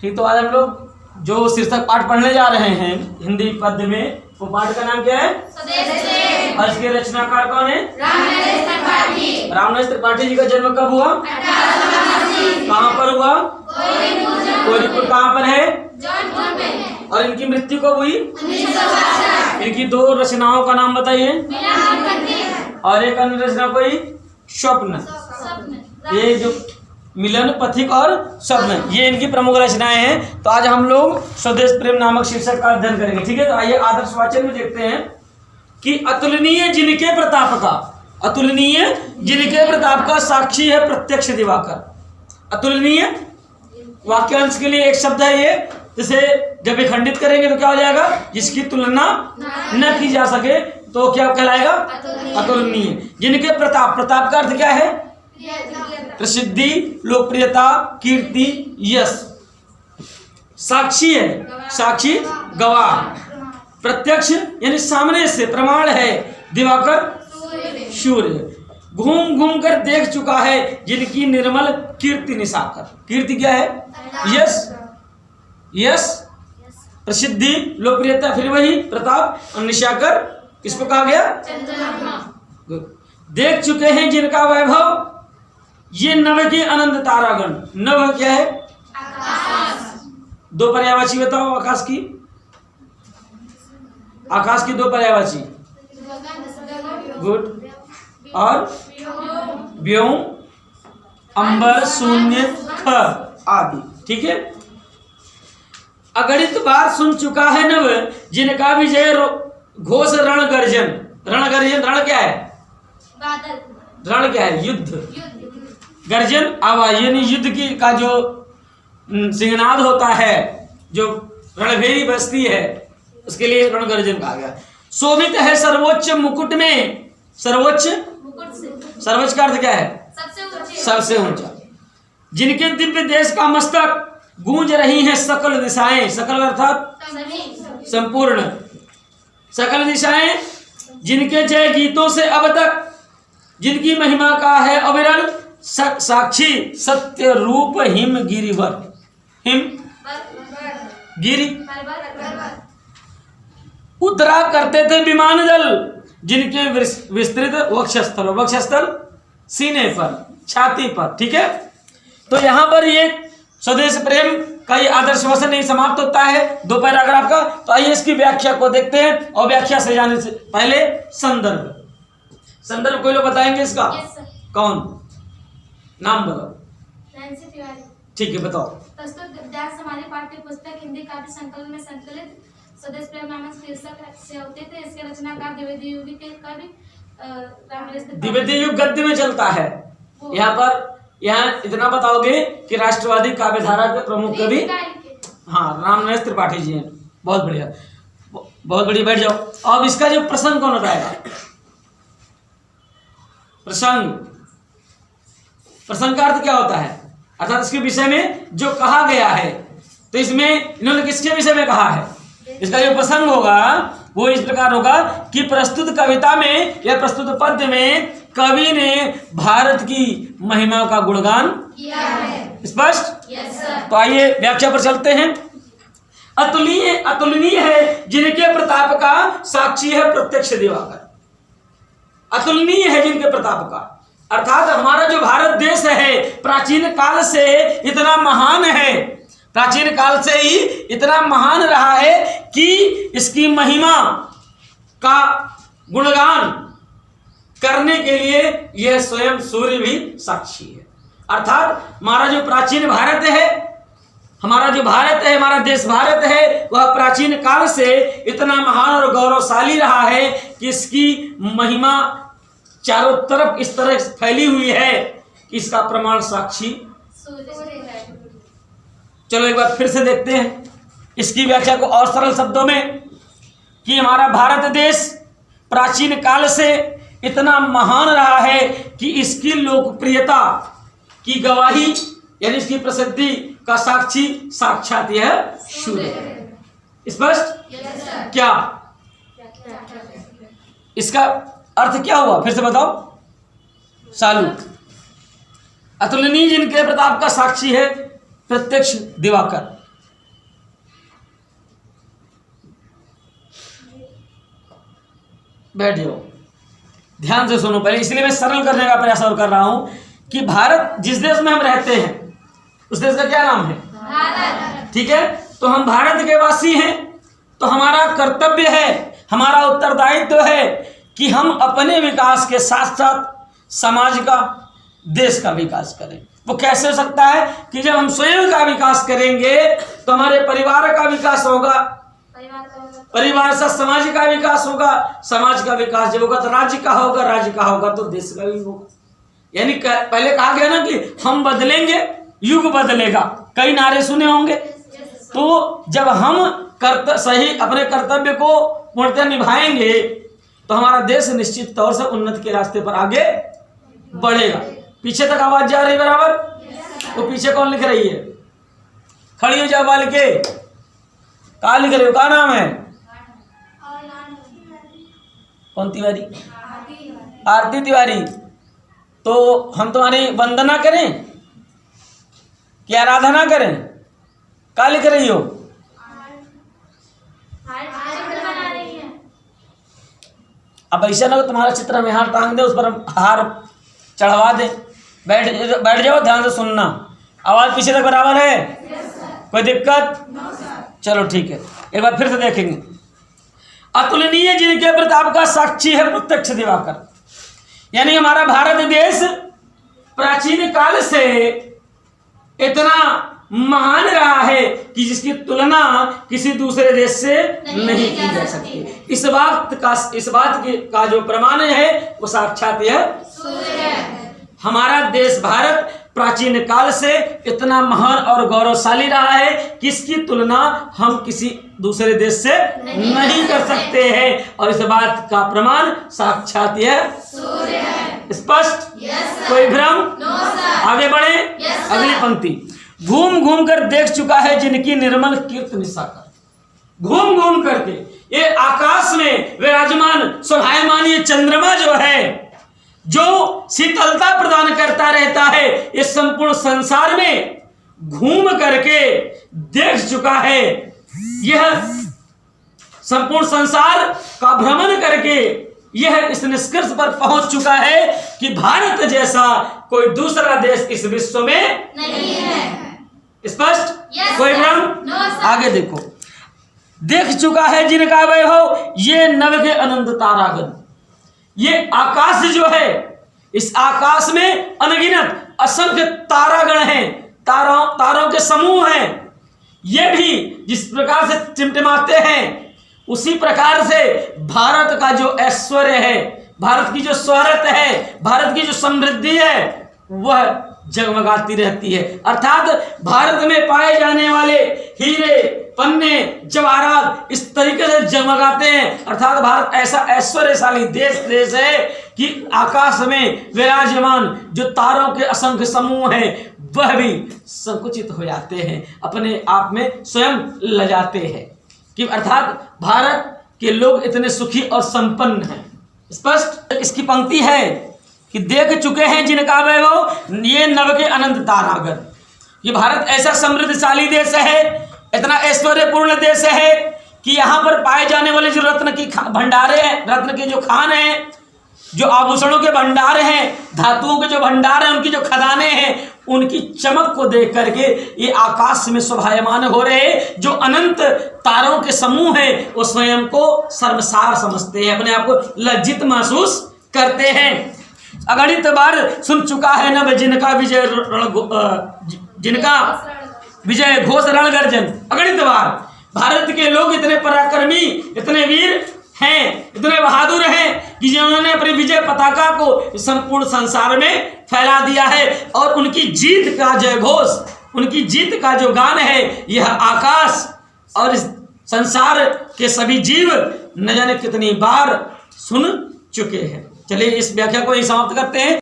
ठीक, तो आज हम लोग जो शीर्षक पाठ पढ़ने जा रहे हैं हिंदी पद्य में, वो पाठ का नाम क्या है? और इसके रचनाकार कौन है? रामनरेश त्रिपाठी जी का जन्म कब हुआ? कहाँ पर हुआ? कोयलीपुर कहाँ पर है? और इनकी मृत्यु कब हुई? इनकी दो रचनाओं का नाम बताइए। और एक अन्य रचना कोई स्वप्न, ये जो मिलन, पथिक और स्वप्न, ये इनकी प्रमुख रचनाएं हैं। तो आज हम लोग स्वदेश प्रेम नामक शीर्षक का अध्ययन करेंगे। ठीक है, तो आइए आदर्श वाचन में देखते हैं कि अतुलनीय जिनके प्रताप का, अतुलनीय जिनके प्रताप का साक्षी है प्रत्यक्ष दिवाकर। अतुलनीय वाक्यांश के लिए एक शब्द है ये, जिसे जब विखंडित करेंगे तो क्या हो जाएगा? जिसकी तुलना न की जा सके तो क्या कहलाएगा? अतुलनीय। जिनके प्रताप, प्रताप का अर्थ क्या है? प्रसिद्धि, लोकप्रियता, कीर्ति, यश। साक्षी है, साक्षी गवाह, प्रत्यक्ष यानी सामने से प्रमाण है, दिवाकर सूर्य। घूम घूम कर देख चुका है जिनकी निर्मल कीर्ति निशाकर। कीर्ति क्या है? यश, यश, प्रसिद्धि, लोकप्रियता, फिर वही प्रताप, और निशाकर किसको कहा गया? देख चुके हैं जिनका वैभव ये नभ के अनंत तारागण। नभ क्या है? आकाश। दो पर्यायवाची बताओ आकाश की। आकाश की दो पर्यायवाची। गुड। और व्योम, अंबर, शून्य, ख आदि। ठीक है, अगणित बार सुन चुका है नभ जिनका विजय घोष रण गर्जन। रण गर्जन, रण क्या है? बादल। रण क्या है? युद्ध। गर्जन आवाज, यानी युद्ध की का जो सिंहनाद होता है, जो रणभेरी बजती है, उसके लिए रण गर्जन कहा गया। शोभित है सर्वोच्च मुकुट में। सर्वोच्च, सर्वोच्च का अर्थ क्या है? सबसे ऊंचा। जिनके दिव्य देश का मस्तक गूंज रही हैं सकल दिशाएं। सकल अर्थात संपूर्ण, सकल दिशाएं। जिनके जय गीतों से अब तक जिनकी महिमा का है अविरल साक्षी सत्य रूप हिम गिरिवर। हिम गिरि, उतरा करते थे विमान दल जिनके विस्तृत वक्षस्थल, वक्षस्थल सीने पर, छाती पर। ठीक है, तो यहां पर ये स्वदेश प्रेम का ये आदर्श वचन नहीं समाप्त होता है, दो पैराग्राफ का। तो आइए इसकी व्याख्या को देखते हैं, और व्याख्या से जाने से पहले संदर्भ। संदर्भ कोई लोग बताएंगे इसका? कौन? नाम बताओ। ठीक है, बताओ। प्रस्तुत गद्यांश हमारी पाठ्य पुस्तक हिंदी काव्य संकलन में संकलित स्वदेश प्रेम नामक शीर्षक से होते थे। इसके रचनाकार द्विवेदी युग के कवि रामनरेश त्रिपाठी। द्विवेदी युग गद्य में चलता है। यहाँ पर इतना बताओगे कि राष्ट्रवादी काव्यधारा के प्रमुख कवि हाँ रामनरेश त्रिपाठी जी हैं। बहुत बढ़िया, बहुत बढ़िया, बैठ जाओ। अब इसका जो प्रसंग कौन बताएगा? प्रसंग, प्रसंग का अर्थ क्या होता है? अर्थात इसके विषय में जो कहा गया है। तो इसमें इन्होंने किसके विषय में कहा है? इसका जो प्रसंग होगा वो इस प्रकार होगा कि प्रस्तुत कविता में या प्रस्तुत पद्य में कवि ने भारत की महिमा का गुणगान किया है। स्पष्ट? तो आइए व्याख्या पर चलते हैं। अतुलनीय, अतुलनीय है जिनके प्रताप का साक्षी है प्रत्यक्ष दिवाकर। अतुलनीय है जिनके प्रताप का, अर्थात हमारा जो भारत देश है प्राचीन काल से इतना महान है, प्राचीन काल से ही इतना महान रहा है कि इसकी महिमा का गुणगान करने के लिए यह स्वयं सूर्य भी साक्षी है। अर्थात हमारा जो प्राचीन भारत है, हमारा जो भारत है, हमारा देश भारत है, वह प्राचीन काल से इतना महान और गौरवशाली रहा है कि इसकी महिमा चारों तरफ इस तरह फैली हुई है कि इसका प्रमाण साक्षी। चलो एक बार फिर से देखते हैं इसकी व्याख्या को और सरल शब्दों में कि हमारा भारत देश प्राचीन काल से इतना महान रहा है कि इसकी लोकप्रियता की गवाही यानी इसकी प्रसिद्धि का साक्षी साक्षात यह सूर्य। स्पष्ट? क्या इसका अर्थ क्या हुआ? फिर से बताओ। सालू, अतुलनीय जिनके प्रताप का साक्षी है प्रत्यक्ष दिवाकर। बैठ जाओ, ध्यान से सुनो पहले, इसलिए मैं सरल करने का प्रयास और कर रहा हूं कि भारत जिस देश में हम रहते हैं उस देश का क्या नाम है? भारत। ठीक है, तो हम भारत के वासी हैं, तो हमारा कर्तव्य है, हमारा उत्तरदायित्व है कि हम अपने विकास के साथ साथ समाज का, देश का विकास करें। वो कैसे हो सकता है कि जब हम स्वयं का विकास करेंगे तो हमारे परिवार का विकास होगा, परिवार से समाज का विकास होगा, समाज का विकास जब होगा तो राज्य का होगा, राज्य का होगा तो देश का भी होगा। यानी पहले कहा गया ना कि हम बदलेंगे युग बदलेगा, कई नारे सुने होंगे। तो जब हम सही अपने कर्तव्य को पूर्णतः निभाएंगे तो हमारा देश निश्चित तौर से उन्नति के रास्ते पर आगे बढ़ेगा। पीछे तक आवाज जा रही है बराबर? तो पीछे कौन लिख रही है? खड़ी हो जाओ बालिके, कहा लिख रही हो, क्या नाम है? कौन तिवारी? आरती तिवारी। तो हम तुम्हारी वंदना करें कि आराधना करें? क्या लिख रही हो? अब ऐसा ना हो तुम्हारा चित्र में हार टांग दे, उस पर हम हार चढ़वा दे। बैठ जाओ, ध्यान से सुनना। आवाज पीछे तक बराबर है? कोई दिक्कत? चलो ठीक है, एक बार फिर से देखेंगे। अतुलनीय जिनके प्रताप का साक्षी है प्रत्यक्ष दिवाकर। यानी हमारा भारत देश प्राचीन काल से इतना महान रहा है कि जिसकी तुलना किसी दूसरे देश से नहीं की जा सकती। इस बात का जो प्रमाण है वो साक्षात यह हमारा देश भारत प्राचीन काल से इतना महान और गौरवशाली रहा है कि इसकी तुलना हम किसी दूसरे देश से नहीं कर सकते हैं। और इस बात का प्रमाण साक्षात यह स्पष्ट, कोई भ्रम? आगे बढ़े, अगली पंक्ति। घूम घूम कर देख चुका है जिनकी निर्मल कीर्ति निशाकर। घूम घूम करके ये आकाश में विराजमान शोभायमान ये चंद्रमा जो है, जो शीतलता प्रदान करता रहता है, इस संपूर्ण संसार में घूम करके देख चुका है। यह संपूर्ण संसार का भ्रमण करके यह इस निष्कर्ष पर पहुंच चुका है कि भारत जैसा कोई दूसरा देश इस विश्व में नहीं है। स्पष्ट? कोई भ्रम? आगे देखो। देख चुका है जिनका वैभव ये नभ के अनंत तारागण। ये आकाश जो है, इस आकाश में अनगिनत असंख्य तारागण हैं, तारों के समूह हैं। ये भी जिस प्रकार से टिमटिमाते हैं उसी प्रकार से भारत का जो ऐश्वर्य है, भारत की जो शोहरत है, भारत की जो समृद्धि है, वह जगमगाती रहती है। अर्थात भारत में पाए जाने वाले हीरे, पन्ने, जवाहरात इस तरीके से जगमगाते हैं। अर्थात भारत ऐसा ऐश्वर्यशाली देश है कि आकाश में विराजमान जो तारों के असंख्य समूह हैं वह भी संकुचित हो जाते हैं, अपने आप में स्वयं लजाते हैं कि अर्थात भारत के लोग इतने सुखी और संपन्न हैं। स्पष्ट? इसकी पंक्ति है कि देख चुके हैं जिनका वैभव ये नभ के अनंत तारागण। ये भारत ऐसा समृद्धशाली देश है, इतना ऐश्वर्यपूर्ण देश है कि यहाँ पर पाए जाने वाले जो रत्न की भंडारे हैं, रत्न के जो खान हैं, जो आभूषणों के भंडार हैं, धातुओं के जो भंडार हैं, उनकी जो खदानें हैं, उनकी चमक को देख करके ये आकाश में शोभायमान हो रहे जो अनंत तारों के समूह हैं, वो स्वयं को शर्मसार समझते हैं, अपने आप को लज्जित महसूस करते हैं। अगणित बार सुन चुका है नभ जिनका विजय घोष रण गर्जन। अगणित बार भारत के लोग इतने पराक्रमी, इतने वीर हैं, इतने बहादुर हैं कि जिन्होंने अपनी विजय पताका को संपूर्ण संसार में फैला दिया है। और उनकी जीत का जय घोष, उनकी जीत का जो गान है, यह आकाश और इस संसार के सभी जीव न जाने कितनी बार सुन चुके हैं। चलिए इस व्याख्या को यही समाप्त करते हैं।